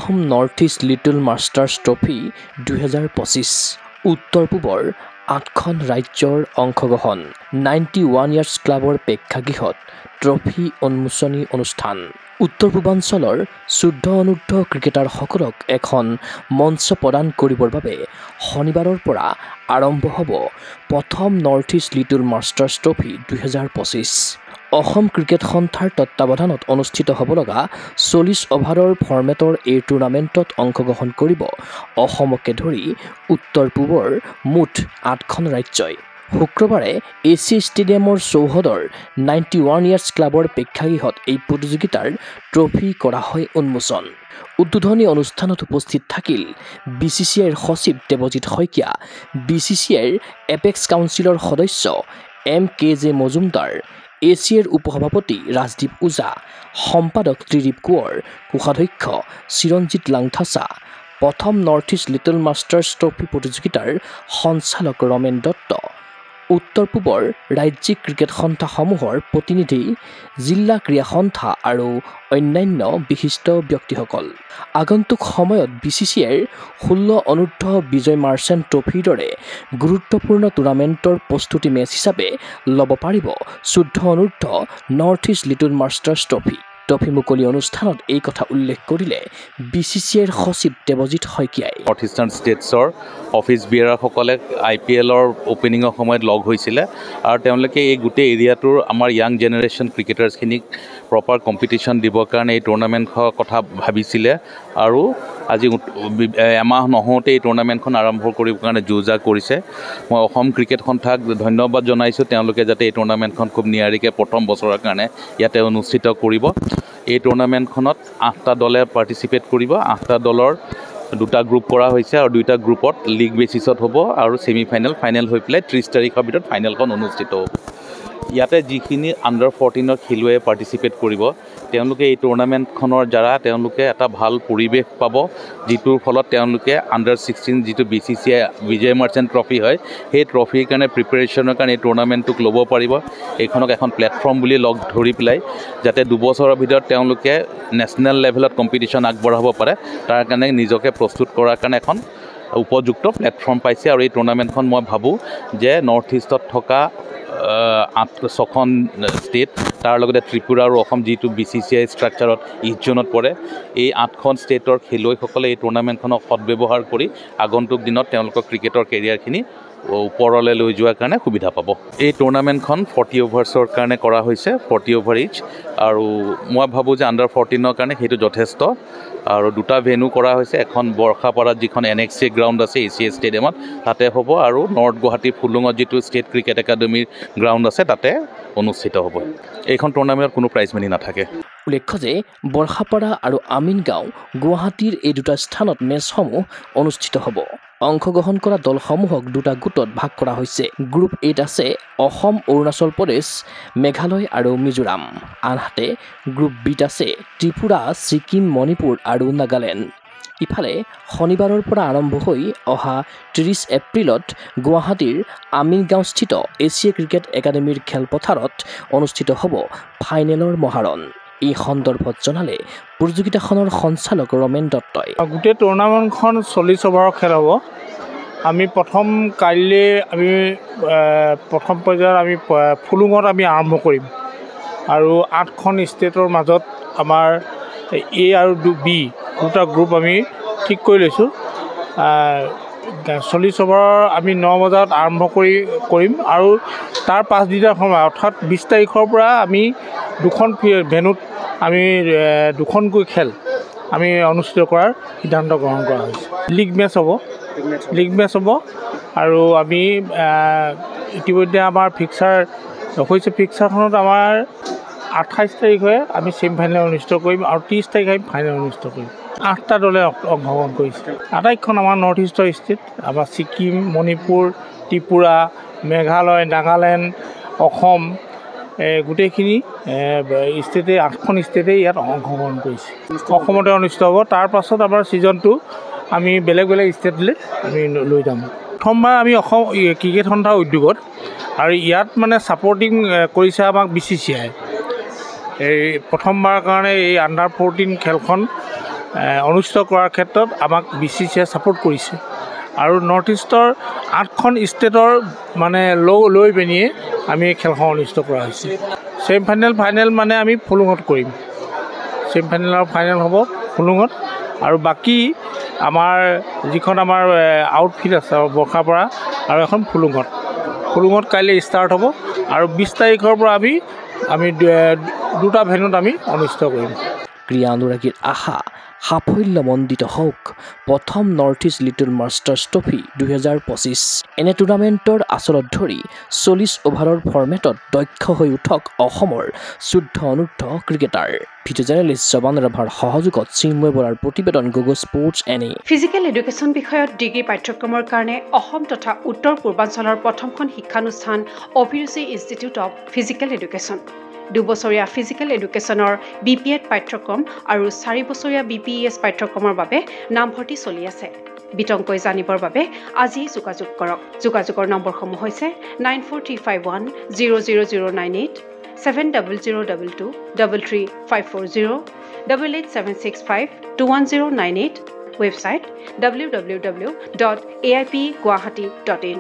প্ৰথম north east little masters trophy 2025 উত্তৰ পূবৰ 8খন ৰাজ্যৰ অংশগ্ৰহণ 91 ইয়াৰ্ছ ক্লাবৰ প্ৰেক্ষাগৃহত ট্ৰফি উন্মোচনী অনুষ্ঠান উত্তৰ পূৰ্বাঞ্চলৰ 14 অনুৰ্ধ ক্ৰিকেটাৰসকলক এখন মঞ্চ প্ৰদান কৰিবৰ বাবে শনিবাৰৰ পৰা আৰম্ভ হ'ব প্ৰথম north east little masters trophy 2025 Assam cricket সন্থাৰ তত্বাৱধানত অনুষ্ঠিত হ'ব লগা 40 অভাৰৰ ফৰ্মেটৰ এই টুৰ্ণামেণ্টত অংশগ্ৰহণ কৰিব অসমকে ধৰি উত্তৰ পূবৰ মুঠ 8খন ৰাজ্যই শুক্ৰবাৰে এচি ষ্টেডিয়ামৰ চৌহদৰ 91 ইয়াৰ্ছ ক্লাবৰ প্ৰেক্ষাগৃহত এই প্ৰতিযোগিতাৰ ট্ৰফি কৰা হয় উন্মোচন উদ্বোধনী অনুষ্ঠানত উপস্থিত থাকিল বিচিচিআইৰ সচিব দেৱজিৎ শইকীয়া বিচিচিআইৰ এপেক্স কাউন্সিলৰ সদস্য MKJ মজুমদাৰ এছিয়াৰ উপসভাপতি ৰাজদীপ ওজা সম্পাদক ত্ৰিদীপ কোঁৱৰ কোষাধ্যক্ষ চিৰঞ্জিত লাংথাচা প্ৰথম north east little masters trophy প্ৰতিযোগিতাৰ সঞ্চালক ৰমেন দত্ত উত্তৰ পূবৰ ৰাজ্যিক ক্ৰিকেট সন্থাসমূহৰ প্ৰতিনিধি জিলা ক্ৰীড়া সন্থা আৰু অন্যান্য বিশিষ্ট ব্যক্তিসকল আগন্তুক সময়ত বিচিচিআইৰ 16 অনুৰ্ধ বিজয় মাৰ্চেণ্ট ট্ৰফিৰ দৰে গুৰুত্বপূৰ্ণ টুৰ্ণামেণ্টৰ প্ৰস্তুতি মেচ হিচাপে ল'ব পাৰিব 14 অনুৰ্ধ north east little masters trophy মুকলি অনুষ্ঠানত এই কথা উল্লেখ কৰিলে বিচিচিআইৰ সচিব দেৱজিৎ শইকীয়াই নৰ্থ ইষ্টাৰ্ণ ষ্টেটছৰ অফিচ বিয়াৰসকলে IPLৰ অপেনিঙৰ সময়ত লগ হৈছিলে আৰু তেওঁলোকে এই গোটেই এৰিয়াটোৰ আমাৰ য়াং জেনেৰেশ্যন ক্ৰিকেটাৰ্ছখিনিক প্ৰপাৰ কম্পিটিশ্যন দিবৰ কাৰণে এই টুৰ্ণামেণ্টৰ কথা ভাবিছিলে আৰু আজি এমাহ নহওঁতে এই টুৰ্ণামেণ্টখন আৰম্ভ কৰিবৰ কাৰণে যো-জা কৰিছে মই অসম ক্ৰিকেট সন্থাক ধন্যবাদ জনাইছোঁ তেওঁলোকে যাতে এই টুৰ্ণামেণ্টখন খুব নিয়াৰিকৈ প্ৰথম বছৰৰ কাৰণে ইয়াতে অনুষ্ঠিত কৰিব এই টুৰ্ণামেণ্টখনত 8টা দলে পাৰ্টিচিপেট কৰিব 8টা দলৰ 2টা গ্ৰুপ কৰা হৈছে আৰু 2টা গ্ৰুপত লীগ বেচিছত হ'ব আৰু ফাইনেল হৈ পেলাই 30 তাৰিখৰ ভিতৰত ফাইনেলখন অনুষ্ঠিত হ'ব ইয়াতে যিখিনি আণ্ডাৰ 14ৰ খেলুৱৈয়ে পাৰ্টিচিপেট কৰিব তেওঁলোকে এই টুৰ্ণামেণ্টখনৰ দ্বাৰা তেওঁলোকে এটা ভাল পৰিৱেশ পাব যিটোৰ ফলত তেওঁলোকে আণ্ডাৰ 16 যিটো BCCI বিজয় মাৰ্চেণ্ট ট্ৰফি হয় সেই ট্ৰফিৰ কাৰণে প্ৰিপেৰেশ্যনৰ কাৰণে এই টুৰ্ণামেণ্টটোক ল'ব পাৰিব এইখনক এখন প্লেটফৰ্ম বুলি লগ ধৰি পেলাই যাতে 2 বছৰৰ ভিতৰত তেওঁলোকে নেশ্যনেল লেভেলত কম্পিটিশ্যন আগবঢ়াব পাৰে তাৰ কাৰণে নিজকে প্ৰস্তুত কৰাৰ কাৰণে এখন উপযুক্ত প্লেটফৰ্ম পাইছে আৰু এই টুৰ্ণামেণ্টখন মই ভাবোঁ যে নৰ্থ ইষ্টত থকা 6খন ষ্টেট তাৰ লগতে ত্ৰিপুৰা আৰু অসম যিটো BCCI ষ্ট্ৰাকচাৰত ইষ্ট জোনত পৰে এই 8খন ষ্টেটৰ খেলুৱৈসকলে এই টুৰ্ণামেণ্টখনক সদব্যৱহাৰ কৰি আগন্তুক দিনত তেওঁলোকৰ ক্ৰিকেটৰ কেৰিয়াৰখিনি ওপৰলৈ লৈ যোৱাৰ কাৰণে সুবিধা পাব এই টুৰ্ণামেণ্টখন 40 অভাৰ্ছৰ কাৰণে কৰা হৈছে 40 অভাৰ ইচ আৰু মই ভাবোঁ যে আণ্ডাৰ 14ৰ কাৰণে সেইটো যথেষ্ট আৰু 2টা ভেনু কৰা হৈছে এখন বৰ্ষাপাৰাত যিখন NXA গ্ৰাউণ্ড আছে এছিয়া ষ্টেডিয়ামত তাতে হ'ব আৰু নৰ্থ গুৱাহাটী ফুলুঙত যিটো ষ্টেট ক্ৰিকেট একাডেমীৰ গ্ৰাউণ্ড আছে তাতে অনুষ্ঠিত হ'ব এইখন টুৰ্ণামেণ্টত কোনো প্ৰাইজ মানি নাথাকে উল্লেখ্য যে বৰ্ষাপাৰা আৰু আমিনগাঁও গুৱাহাটীৰ এই 2টা স্থানত মেচসমূহ অনুষ্ঠিত হ'ব অংশগ্ৰহণ কৰা দলসমূহক 2টা গোটত ভাগ কৰা হৈছে গ্ৰুপ 8 আছে অসম অৰুণাচল প্ৰদেশ মেঘালয় আৰু মিজোৰাম আনহাতে গ্ৰুপ বিত আছে ত্ৰিপুৰা ছিকিম মণিপুৰ আৰু নাগালেণ্ড ইফালে শনিবাৰৰ পৰা আৰম্ভ হৈ অহা 30 এপ্ৰিলত গুৱাহাটীৰ আমিনগাঁওস্থিত এছিয়া ক্ৰিকেট একাডেমীৰ খেলপথাৰত অনুষ্ঠিত হ'ব ফাইনেলৰ মহাৰণ এই সন্দৰ্ভত জনালে প্ৰতিযোগিতাখনৰ সঞ্চালক ৰমেন দত্তই গোটেই টুৰ্ণামেণ্টখন 40 অভাৰৰ খেল হ'ব আমি কাইলৈ আমি প্ৰথম পৰ্যায়ত আমি ফুলুঙত আমি আৰম্ভ কৰিম আৰু 8খন ষ্টেটৰ মাজত আমাৰ A আৰু B 2টা গ্ৰুপ আমি ঠিক কৰি লৈছোঁ 40 অভাৰৰ আমি 9 বজাত আৰম্ভ কৰিম আৰু তাৰ পাছদিনাৰ সময় অৰ্থাৎ 20 তাৰিখৰ পৰা আমি 2খন ভেনুত আমি 2খনকৈ খেল আমি অনুষ্ঠিত কৰাৰ সিদ্ধান্ত গ্ৰহণ কৰা হৈছে লীগ মেচ হ'ব আৰু আমি ইতিমধ্যে আমাৰ ফিক্সাৰ হৈছে ফিক্সাৰখনত আমাৰ 28 তাৰিখে আমি ছেমিফাইনেল অনুষ্ঠিত কৰিম আৰু 30 তাৰিখে আমি ফাইনেল অনুষ্ঠিত কৰিম 8টা দলে অংশগ্ৰহণ কৰিছে আটাইখন আমাৰ নৰ্থ ইষ্টৰ ষ্টেট আমাৰ ছিকিম মণিপুৰ ত্ৰিপুৰা মেঘালয় নাগালেণ্ড অসম গোটেইখিনি ষ্টেটে 8খন ষ্টেটে ইয়াত অংশগ্ৰহণ কৰিছে অসমতে অনুষ্ঠিত হ'ব তাৰ পাছত আমাৰ ছিজনটো আমি বেলেগ ষ্টেটলৈ আমি লৈ যাম প্ৰথমবাৰ আমি অসম ক্ৰিকেট সন্থাৰ উদ্যোগত আৰু ইয়াত মানে ছাপৰ্টিং কৰিছে আমাক BCCI এই প্ৰথমবাৰৰ কাৰণে এই আণ্ডাৰ 14 খেলখন অনুষ্ঠিত কৰাৰ ক্ষেত্ৰত আমাক BCCI ছাপোৰ্ট কৰিছে আৰু নৰ্থ ইষ্টৰ 8খন ষ্টেটৰ মানে লৈ পিনিয়ে আমি এই খেলখন অনুষ্ঠিত কৰা হৈছে ছেমি ফাইনেল মানে আমি ফুলুঙত কৰিম ছেমি ফাইনেল আৰু ফাইনেল হ'ব ফুলুঙত আৰু বাকী আমাৰ যিখন আমাৰ আউটফিল্ড আছে বৰ্ষাপাৰা আৰু এখন ফুলুঙত কাইলৈ ষ্টাৰ্ট হ'ব আৰু 20 তাৰিখৰ পৰা আমি দুটা ভেন্যুত আমি অনুষ্ঠিত কৰিম ক্ৰীড়া অনুৰাগীৰ আশা সাফল্যমণ্ডিত হওক প্ৰথম north east little masters trophy 2025 এনে টুৰ্ণামেণ্টৰ আচলত ধৰি 40 অভাৰৰ ফৰ্মেটত দক্ষ হৈ উঠক অসমৰ শুদ্ধ অনুদ্ধ ক্ৰিকেটাৰ ভিডিঅ' জাৰ্নেলিষ্ট জৱান ৰাভাৰ সহযোগত চিন্ময় বৰাৰ প্ৰতিবেদন গুগল স্পৰ্টছ এনে ফিজিকেল এডুকেশ্যন বিষয়ত ডিগ্ৰী পাঠ্যক্ৰমৰ কাৰণে অসম তথা উত্তৰ পূৰ্বাঞ্চলৰ প্ৰথমখন শিক্ষানুষ্ঠান অভিৰুচি ইনষ্টিটিউট অৱ ফিজিকেল এডুকেশ্যন 2 বছৰীয়া ফিজিকেল এডুকেশ্যনৰ BPEd পাঠ্যক্ৰম আৰু 4 বছৰীয়া BPES পাঠ্যক্ৰমৰ বাবে নামভৰ্তি চলি আছে বিতংকৈ জানিবৰ বাবে আজি যোগাযোগ কৰক যোগাযোগৰ নম্বৰসমূহ হৈছে 9435100098 7002 33540 88765210098 ৱেবছাইট www.aipguwahati.in